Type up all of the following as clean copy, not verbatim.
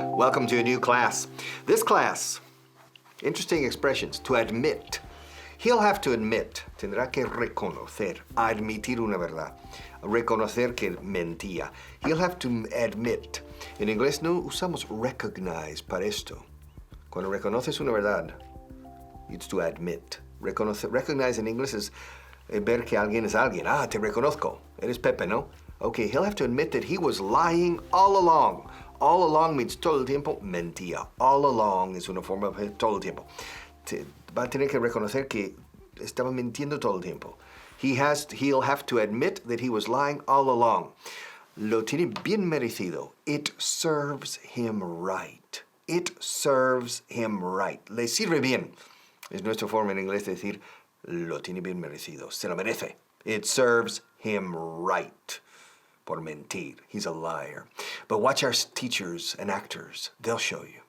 Welcome to a new class. This class, interesting expressions. To admit. He'll have to admit. Tendrá que reconocer. Admitir una verdad. Reconocer que mentía. He'll have to admit. En inglés no usamos recognize para esto. Cuando reconoces una verdad, it's to admit. Recognize en inglés es ver que alguien es alguien. Ah, te reconozco. Eres Pepe, ¿no? Okay, he'll have to admit that he was lying all along. All along means todo el tiempo, mentía. All along es una forma de todo el tiempo. Va a tener que reconocer que estaba mintiendo todo el tiempo. He'll have to admit that he was lying all along. Lo tiene bien merecido. It serves him right. It serves him right. Le sirve bien. Es nuestra forma en inglés de decir, lo tiene bien merecido. Se lo merece. It serves him right. Por mentir. He's a liar. But watch our teachers and actors. They'll show you.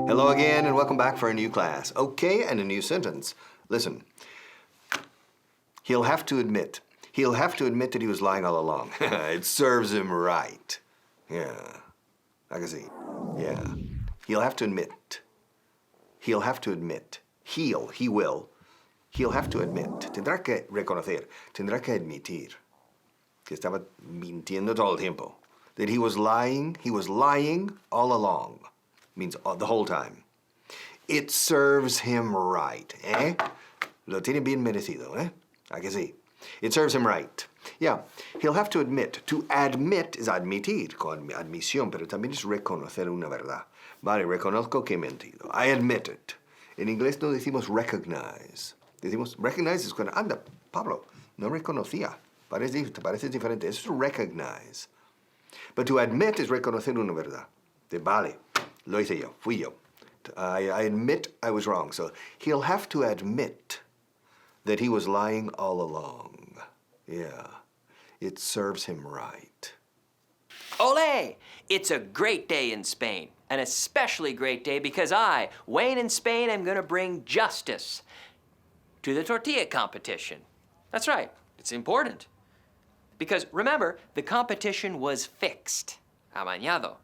Hello again and welcome back for a new class. Okay, and a new sentence. Listen. He'll have to admit. He'll have to admit that he was lying all along. It serves him right. Yeah. I can see. Yeah. He'll have to admit. He'll have to admit. He will. He'll have to admit. Tendrá que reconocer. Tendrá que admitir. Que estaba mintiendo todo el tiempo. That he was lying all along. Means the whole time. It serves him right. Lo tiene bien merecido, I can see. It serves him right. Yeah, he'll have to admit. To admit is admitir, con admisión, pero también es reconocer una verdad. Vale, reconozco que he mentido. I admit it. En inglés no decimos recognize. Decimos recognize es cuando, anda, Pablo, no reconocía. Parece diferente. Eso es recognize. But to admit is reconocer una verdad. Vale, lo hice yo, fui yo. I admit I was wrong. So he'll have to admit that he was lying all along. Yeah, it serves him right. Ole! It's a great day in Spain. An especially great day because I, Wayne in Spain, am going to bring justice to the tortilla competition. That's right, it's important. Because remember, the competition was fixed. Amañado.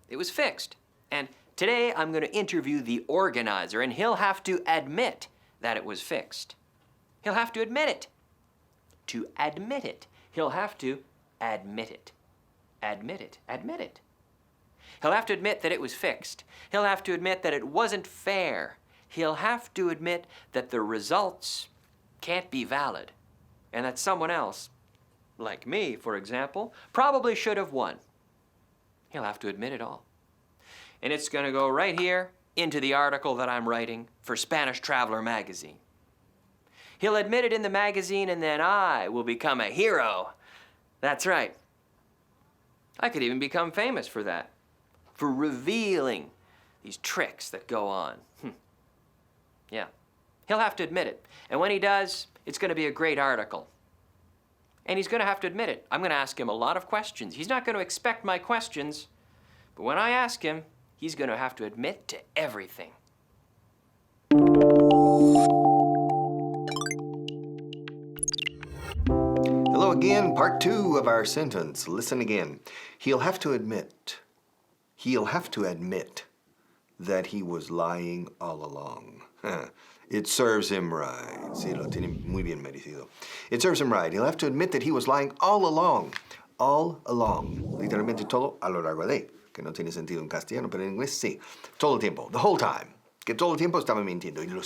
It was fixed. And today I'm going to interview the organizer, and he'll have to admit that it was fixed. He'll have to admit it. To admit it, he'll have to admit it. Admit it. Admit it. He'll have to admit that it was fixed. He'll have to admit that it wasn't fair. He'll have to admit that the results can't be valid, and that someone else, like me, for example, probably should have won. He'll have to admit it all. And it's going to go right here into the article that I'm writing for Spanish Traveler magazine. He'll admit it in the magazine, and then I will become a hero. That's right. I could even become famous for that, for revealing these tricks that go on. Yeah. He'll have to admit it. And when he does, it's going to be a great article. And he's going to have to admit it. I'm going to ask him a lot of questions. He's not going to expect my questions, but when I ask him, he's going to have to admit to everything. Hello again, part 2 of our sentence. Listen again. He'll have to admit. He'll have to admit that he was lying all along. It serves him right. Sí, lo tiene muy bien merecido. It serves him right. He'll have to admit that he was lying all along. All along. Literalmente todo a lo largo de. Que no tiene sentido en castellano, pero en inglés sí. Todo el tiempo. The whole time. Que todo el tiempo estaba mintiendo y lo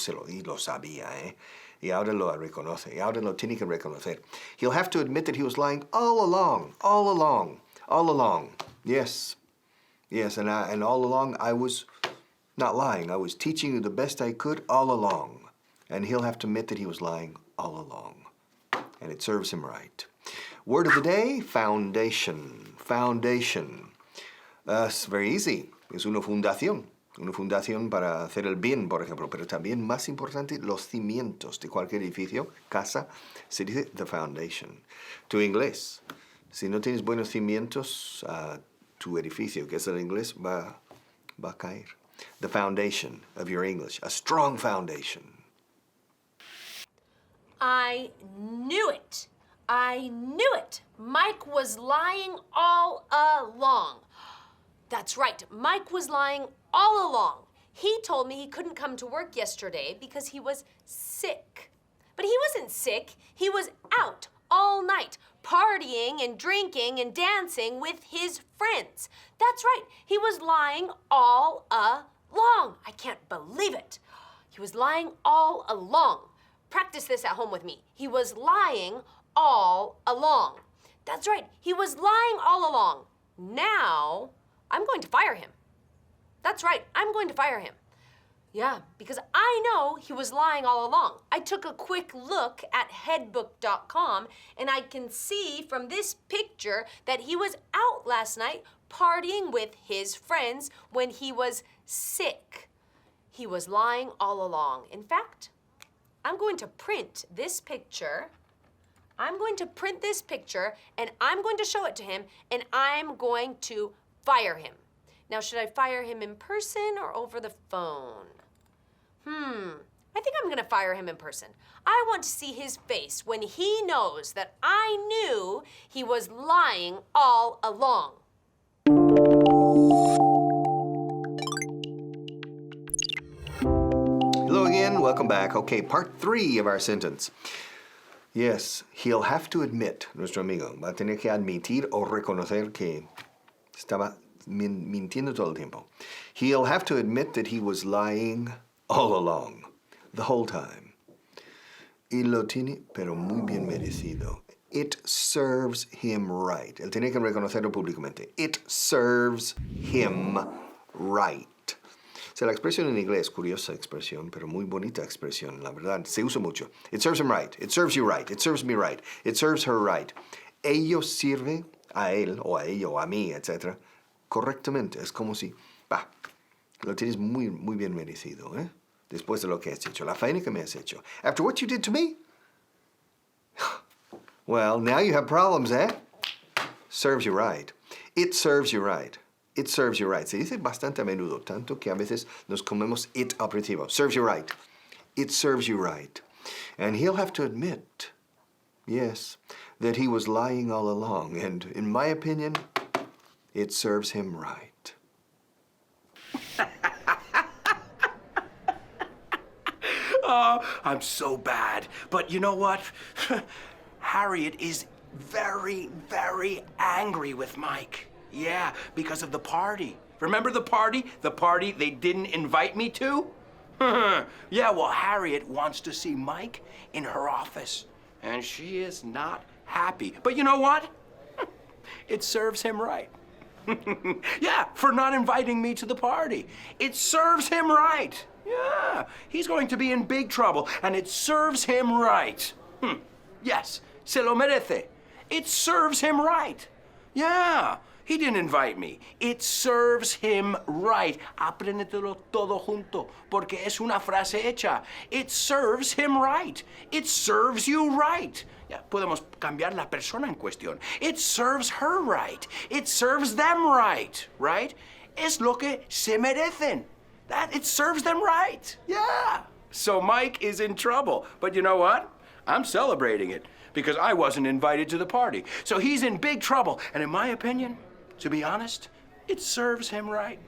sabía, Y ahora lo reconoce. Y ahora lo tiene que reconocer. He'll have to admit that he was lying all along. All along. All along. Yes. Yes, and all along I was not lying. I was teaching you the best I could all along. And he'll have to admit that he was lying all along. And it serves him right. Word of the day, foundation. Foundation. It's very easy. Es una fundación. Una fundación para hacer el bien, por ejemplo. Pero también, más importante, los cimientos de cualquier edificio, casa, se dice the foundation. Tu inglés. Si no tienes buenos cimientos, tu edificio, que es el inglés, va a caer. The foundation of your English. A strong foundation. I knew it. I knew it. Mike was lying all along. That's right, Mike was lying all along. He told me he couldn't come to work yesterday because he was sick. But he wasn't sick, he was out all night, partying and drinking and dancing with his friends. That's right, he was lying all along. I can't believe it. He was lying all along. Practice this at home with me. He was lying all along. That's right, he was lying all along. Now, I'm going to fire him. That's right, I'm going to fire him. Yeah, because I know he was lying all along. I took a quick look at headbook.com and I can see from this picture that he was out last night partying with his friends when he was sick. He was lying all along. In fact, I'm going to print this picture. I'm going to print this picture and I'm going to show it to him and I'm going to fire him. Now, should I fire him in person or over the phone? I think I'm gonna fire him in person. I want to see his face when he knows that I knew he was lying all along. Hello again, welcome back. Okay, part 3 of our sentence. Yes, he'll have to admit, nuestro amigo, va a tener que admitir o reconocer que estaba mintiendo todo el tiempo. He'll have to admit that he was lying all along, the whole time. Y lo tiene, pero muy bien merecido. It serves him right. Él tiene que reconocerlo públicamente. It serves him right. O sea, la expresión en inglés, curiosa expresión, pero muy bonita expresión, la verdad, se usa mucho. It serves him right. It serves you right. It serves me right. It serves her right. Ello sirve a él, o a ella, o a mí, etc. correctamente. Es como si, lo tienes muy, muy bien merecido, ¿eh? Después de lo que has hecho, la faena que me has hecho. After what you did to me? Well, now you have problems, eh? Serves you right. It serves you right. It serves you right. Se dice bastante a menudo, tanto que a veces nos comemos it al principio. Serves you right. It serves you right. And he'll have to admit, yes, that he was lying all along. And in my opinion, it serves him right. Oh, I'm so bad. But you know what? Harriet is very, very angry with Mike. Yeah, because of the party. Remember the party? The party they didn't invite me to? Yeah, well, Harriet wants to see Mike in her office. And she is not happy. But you know what? It serves him right. Yeah, for not inviting me to the party. It serves him right. Yeah, he's going to be in big trouble, and it serves him right. Yes, se lo merece. It serves him right. Yeah, he didn't invite me. It serves him right. Apréndetelo todo junto, porque es una frase hecha. It serves him right. It serves you right. Ya, podemos cambiar la persona en cuestión. It serves her right. It serves them right, right? Es lo que se merecen. That it serves them right. Yeah. So Mike is in trouble. But you know what? I'm celebrating it because I wasn't invited to the party. So he's in big trouble. And in my opinion, to be honest, it serves him right.